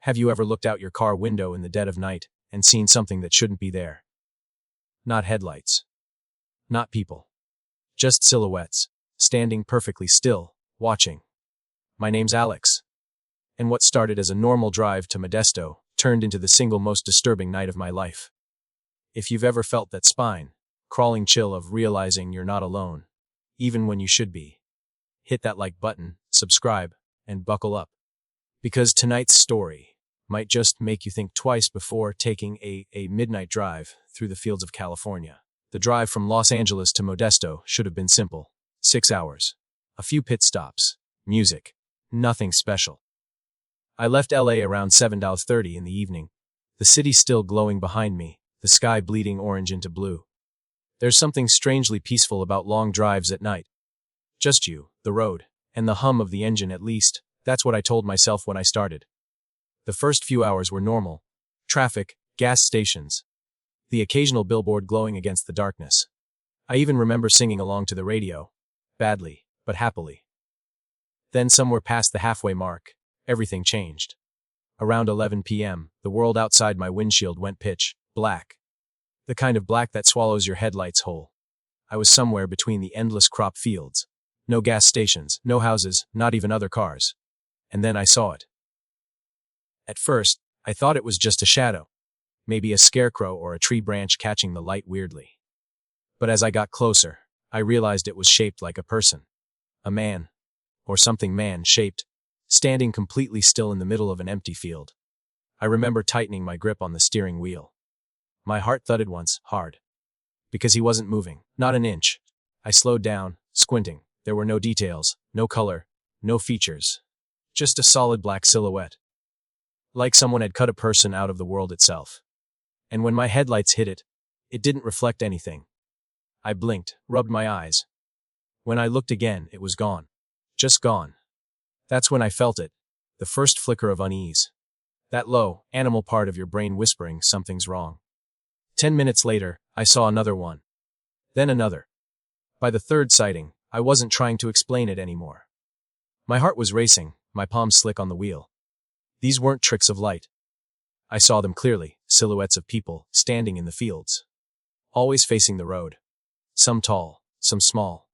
Have you ever looked out your car window in the dead of night and seen something that shouldn't be there? Not headlights. Not people. Just silhouettes, standing perfectly still, watching. My name's Alex. And what started as a normal drive to Modesto turned into the single most disturbing night of my life. If you've ever felt that spine-crawling chill of realizing you're not alone, even when you should be, hit that like button, subscribe, and buckle up. Because tonight's story might just make you think twice before taking a midnight drive through the fields of California. The drive from Los Angeles to Modesto should have been simple. 6 hours. A few pit stops. Music. Nothing special. I left LA around 7:30 in the evening. The city still glowing behind me, the sky bleeding orange into blue. There's something strangely peaceful about long drives at night. Just you, the road, and the hum of the engine at least. That's what I told myself when I started. The first few hours were normal. Traffic, gas stations. The occasional billboard glowing against the darkness. I even remember singing along to the radio. Badly, but happily. Then somewhere past the halfway mark, everything changed. Around 11 p.m., the world outside my windshield went pitch black. The kind of black that swallows your headlights whole. I was somewhere between the endless crop fields. No gas stations, no houses, not even other cars. And then I saw it. At first, I thought it was just a shadow. Maybe a scarecrow or a tree branch catching the light weirdly. But as I got closer, I realized it was shaped like a person. A man. Or something man-shaped. Standing completely still in the middle of an empty field. I remember tightening my grip on the steering wheel. My heart thudded once, hard. Because he wasn't moving, not an inch. I slowed down, squinting. There were no details, no color, no features. Just a solid black silhouette. Like someone had cut a person out of the world itself. And when my headlights hit it, it didn't reflect anything. I blinked, rubbed my eyes. When I looked again, it was gone. Just gone. That's when I felt it, the first flicker of unease. That low, animal part of your brain whispering something's wrong. 10 minutes later, I saw another one. Then another. By the third sighting, I wasn't trying to explain it anymore. My heart was racing, my palms slick on the wheel. These weren't tricks of light. I saw them clearly, silhouettes of people standing in the fields. Always facing the road. Some tall, some small.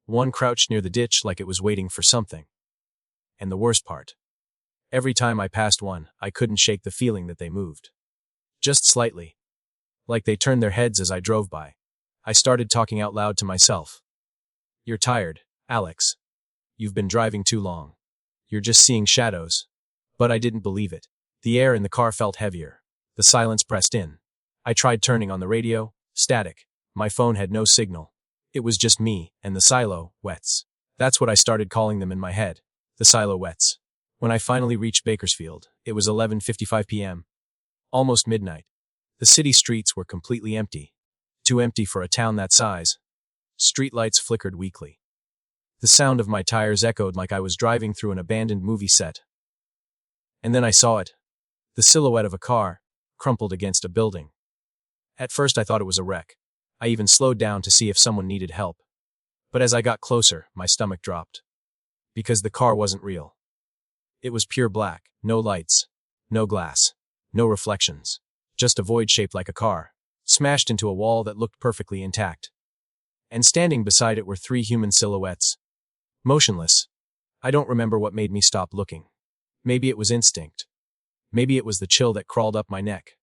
One crouched near the ditch like it was waiting for something. And the worst part. Every time I passed one, I couldn't shake the feeling that they moved. Just slightly. Like they turned their heads as I drove by. I started talking out loud to myself. You're tired, Alex. You've been driving too long. You're just seeing shadows. But I didn't believe it. The air in the car felt heavier. The silence pressed in. I tried turning on the radio. Static. My phone had no signal. It was just me and the silhouettes. That's what I started calling them in my head. The silhouettes. When I finally reached Bakersfield, it was 11:55 p.m. Almost midnight. The city streets were completely empty. Too empty for a town that size. Streetlights flickered weakly. The sound of my tires echoed like I was driving through an abandoned movie set. And then I saw it. The silhouette of a car, crumpled against a building. At first I thought it was a wreck. I even slowed down to see if someone needed help. But as I got closer, my stomach dropped. Because the car wasn't real. It was pure black, no lights, no glass, no reflections. Just a void shaped like a car, smashed into a wall that looked perfectly intact. And standing beside it were 3 human silhouettes. Motionless. I don't remember what made me stop looking. Maybe it was instinct. Maybe it was the chill that crawled up my neck.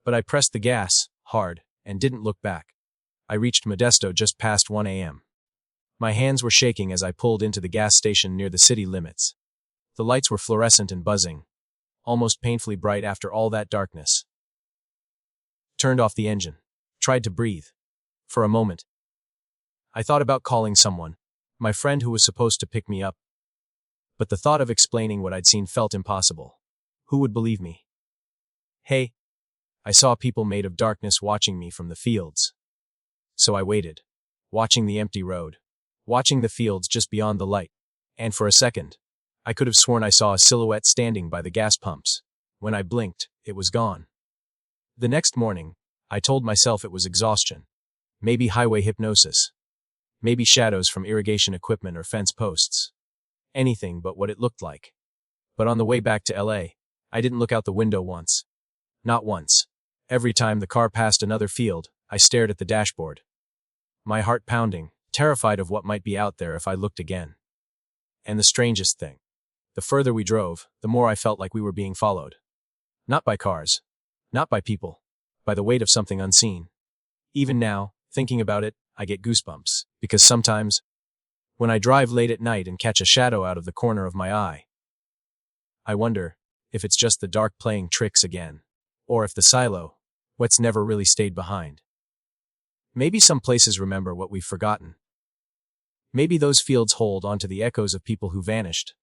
But I pressed the gas, hard, and didn't look back. I reached Modesto just past 1 a.m. My hands were shaking as I pulled into the gas station near the city limits. The lights were fluorescent and buzzing, almost painfully bright after all that darkness. Turned off the engine. Tried to breathe. For a moment. I thought about calling someone, my friend who was supposed to pick me up. But the thought of explaining what I'd seen felt impossible. Who would believe me? Hey. I saw people made of darkness watching me from the fields. So I waited, watching the empty road, watching the fields just beyond the light. And for a second, I could have sworn I saw a silhouette standing by the gas pumps. When I blinked, it was gone. The next morning, I told myself it was exhaustion. Maybe highway hypnosis. Maybe shadows from irrigation equipment or fence posts. Anything but what it looked like. But on the way back to LA, I didn't look out the window once. Not once. Every time the car passed another field, I stared at the dashboard. My heart pounding, terrified of what might be out there if I looked again. And the strangest thing. The further we drove, the more I felt like we were being followed. Not by cars. Not by people. By the weight of something unseen. Even now, thinking about it, I get goosebumps, because sometimes, when I drive late at night and catch a shadow out of the corner of my eye, I wonder if it's just the dark playing tricks again, or if the silhouettes never really stayed behind. Maybe some places remember what we've forgotten. Maybe those fields hold onto the echoes of people who vanished,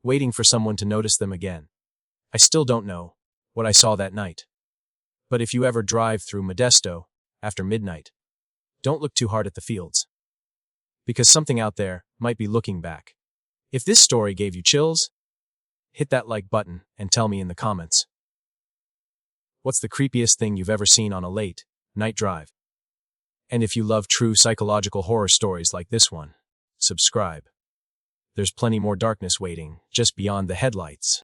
waiting for someone to notice them again. I still don't know what I saw that night. But if you ever drive through Modesto after midnight, don't look too hard at the fields. Because something out there might be looking back. If this story gave you chills, hit that like button and tell me in the comments. What's the creepiest thing you've ever seen on a late night drive? And if you love true psychological horror stories like this one, subscribe. There's plenty more darkness waiting just beyond the headlights.